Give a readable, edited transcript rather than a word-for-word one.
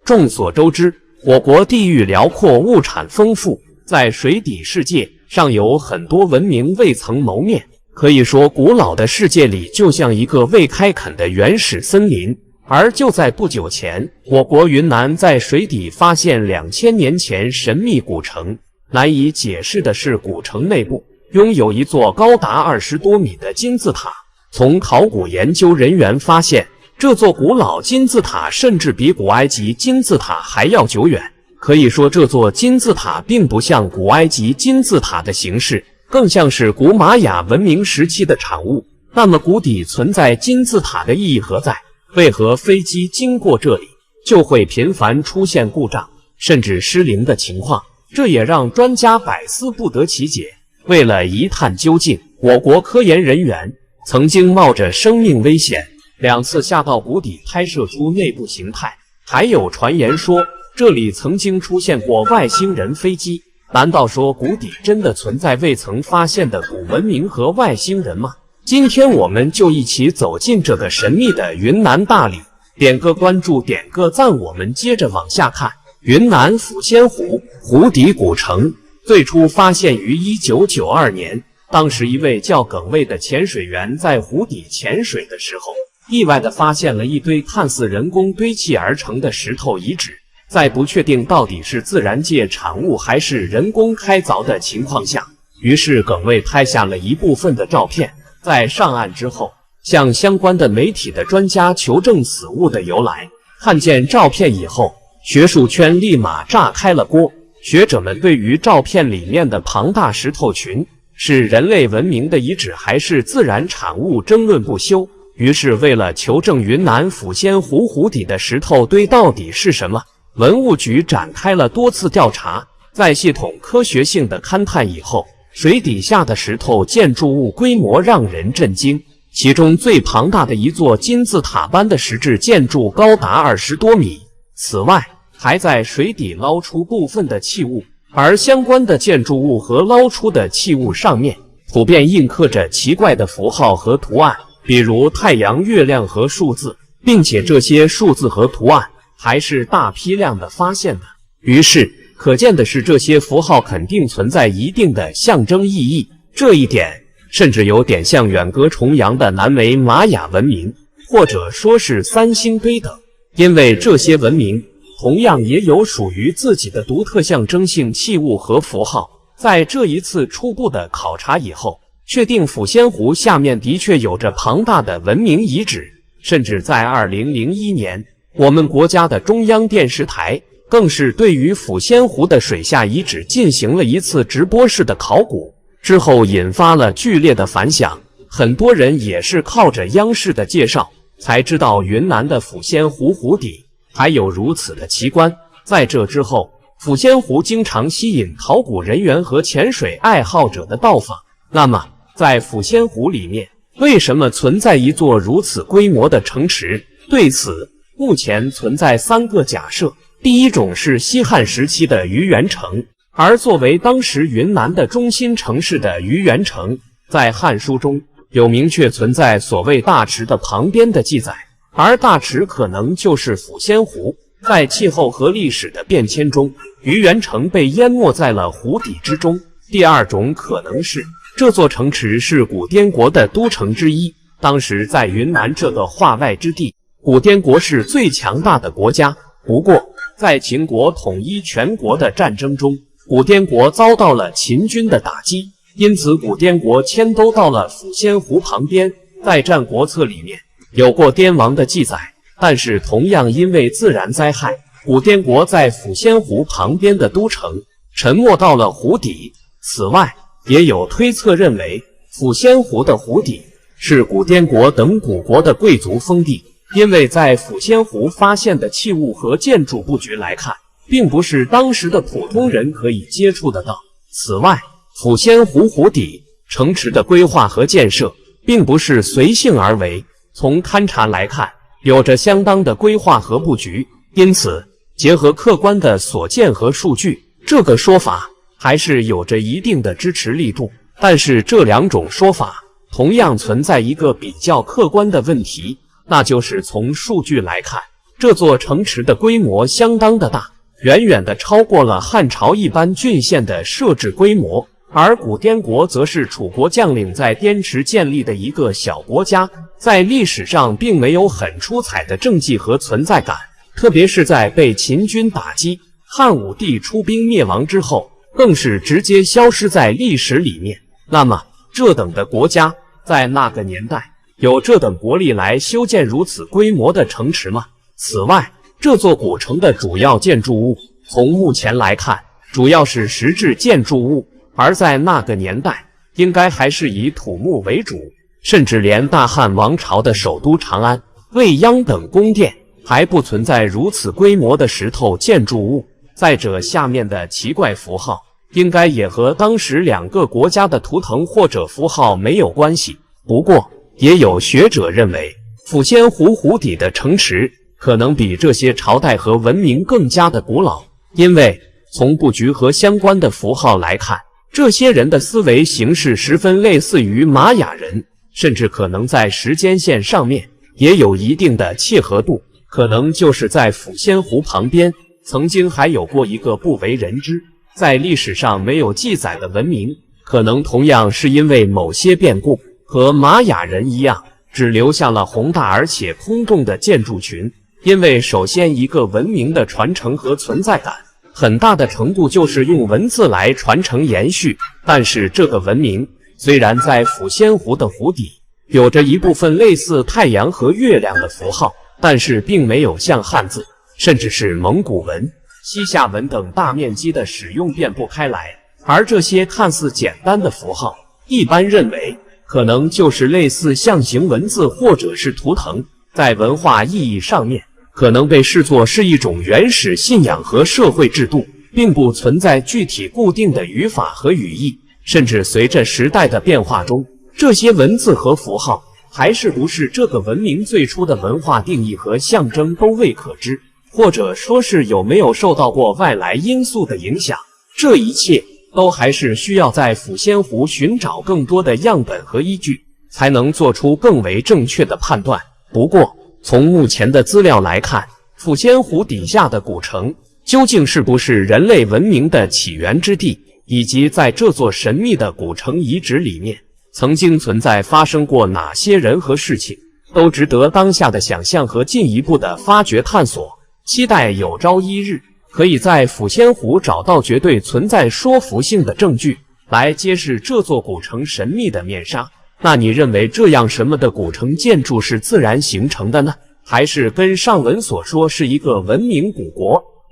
眾所周知，我國地域遼闊，物產豐富，在水底世界上有很多文明未曾謀面。可以說，古老的世界裡就像一個未開墾的原始森林。而就在不久前，我國雲南在水底發現2000年前神秘古城。難以解釋的是，古城內部擁有一座高達20多米的金字塔。從考古研究人員發現，這座古老金字塔甚至比古埃及金字塔還要久遠。可以說，這座金字塔並不像古埃及金字塔的形式，更像是古瑪雅文明時期的產物。那麼，谷底存在金字塔的意義何在？為何飛機經過這裡就會頻繁出現故障，甚至失靈的情況？這也讓專家百思不得其解。為了一探究竟，我國科研人員曾經冒着生命危險2次下到谷底拍攝出內部形態。還有傳言說，這裡曾經出現過外星人飛機。難道說谷底真的存在未曾發現的古文明和外星人嗎？今天我們就一起走進這個神秘的雲南大理，點個關注，點個讚，我們接着往下看。雲南抚仙湖湖底古城最初發現於1992年，當時一位叫耿衛的潛水員在湖底潛水的時候，意外地發現了一堆看似人工堆砌而成的石頭遗址。在不確定到底是自然界產物還是人工開鑿的情況下，於是耿衛拍下了一部分的照片。在上岸之後，向相關的媒體的專家求證此物的由来。看見照片以後，學術圈立馬炸開了鍋。學者們對於照片裡面的龐大石頭群是人類文明的遺址還是自然產物爭論不休。於是為了求證雲南撫仙湖湖底的石頭堆到底是什麼，文物局展開了多次調查。在系統科學性的勘探以後，水底下的石頭建築物規模讓人震驚，其中最龐大的一座金字塔般的石質建築高達20多米。此外，還在水底撈出部分的器物，而相關的建築物和撈出的器物上面普遍印刻着奇怪的符號和圖案，比如太陽、月亮和數字，並且這些数字和圖案還是大批量的發現的。於是可見的是，这些符號肯定存在一定的象徵意義。這一點甚至有點像遠隔重洋的南美瑪雅文明，或者說是三星堆等，因為這些文明同樣也有屬於自己的獨特象徵性器物和符號。在這一次初步的考察以後，確定撫仙湖下面的確有着龐大的文明遺址，甚至在2001年，我們國家的中央電視台更是對於撫仙湖的水下遺址進行了一次直播式的考古，之後引發了劇烈的反響。很多人也是靠着央視的介紹，才知道雲南的撫仙湖湖底還有如此的奇觀。在這之後，撫仙湖經常吸引考古人員和潛水愛好者的到訪。那麼，在撫仙湖裡面，為什麼存在一座如此規模的城池？對此，目前存在3個假設。第一種是西漢時期的魚源城，而作為當時雲南的中心城市的魚源城，在《漢書》中有明確存在所謂大池的旁邊的記載，而大池可能就是撫仙湖。在氣候和歷史的變遷中，魚源城被淹沒在了湖底之中。第二種可能是，這座城池是古滇國的都城之一。當時在雲南這個化外之地，古滇國是最強大的國家。不過，在秦國統一全國的戰爭中，古滇國遭到了秦軍的打擊，因此古滇國遷都到了撫仙湖旁邊。在《戰國策》裡面有過滇王的記載，但是同樣因為自然災害，古滇國在撫仙湖旁邊的都城沉沒到了湖底。此外，也有推測認為，撫仙湖的湖底是古滇國等古國的貴族封地。因為在撫仙湖發現的器物和建築布局來看，並不是當時的普通人可以接觸得到。此外，撫仙湖湖底城池的規劃和建設並不是隨性而為，從勘察來看，有着相當的規劃和布局。因此，結合客觀的所見和數據，這個說法還是有着一定的支持力度。但是這2種說法同樣存在一個比較客觀的問題，那就是從數據來看，這座城池的規模相當的大，遠遠的超過了漢朝一般郡縣的設置規模。而古滇國則是楚國將領在滇池建立的一個小國家，在歷史上並沒有很出彩的政績和存在感，特別是在被秦軍打擊，漢武帝出兵滅亡之後，更是直接消失在歷史裡面。那麼，這等的國家在那個年代有這等國力來修建如此規模的城池嗎？此外，這座古城的主要建築物，從目前來看，主要是石質建築物。而在那個年代，應該還是以土木為主，甚至連大漢王朝的首都長安、未央等宮殿還不存在如此規模的石頭建築物。再者，下面的奇怪符號，應該也和當時兩個國家的圖騰或者符號沒有關係。不過，也有學者認為，抚仙湖湖底的城池可能比這些朝代和文明更加的古老，因為從布局和相關的符號來看，這些人的思維形式十分類似於瑪雅人，甚至可能在時間線上面也有一定的契合度。可能就是在抚仙湖旁邊，曾經還有過一個不為人知，在歷史上沒有記載的文明，可能同樣是因為某些變故，和瑪雅人一樣，只留下了宏大而且空洞的建築群。因為首先，一個文明的傳承和存在感，很大的程度就是用文字來傳承延續，但是這個文明雖然在撫仙湖的湖底有着一部分類似太陽和月亮的符號，但是並沒有像漢字，甚至是蒙古文、西夏文等大面積的使用遍布開來。而這些看似簡單的符號，一般認為可能就是類似象形文字或者是圖騰，在文化意義上面可能被視作是一種原始信仰和社会制度，並不存在具体固定的語法和語義。甚至隨着時代的变化中，這些文字和符號還是不是這個文明最初的文化定義和象徵都未可知，或者說是有沒有受到過外来因素的影響。這一切都還是需要在撫仙湖尋找更多的樣本和依據，才能做出更為正確的判斷。不過，從目前的資料來看，撫仙湖底下的古城究竟是不是人類文明的起源之地，以及在這座神秘的古城遺址裡面曾經存在發生過哪些人和事情，都值得當下的想象和进一步的发掘探索。期待有朝一日可以在撫仙湖找到絕對存在說服性的證據，來揭示這座古城神秘的面紗。那你認為這樣什麼的古城建築是自然形成的呢？還是跟上文所說是一個文明古國？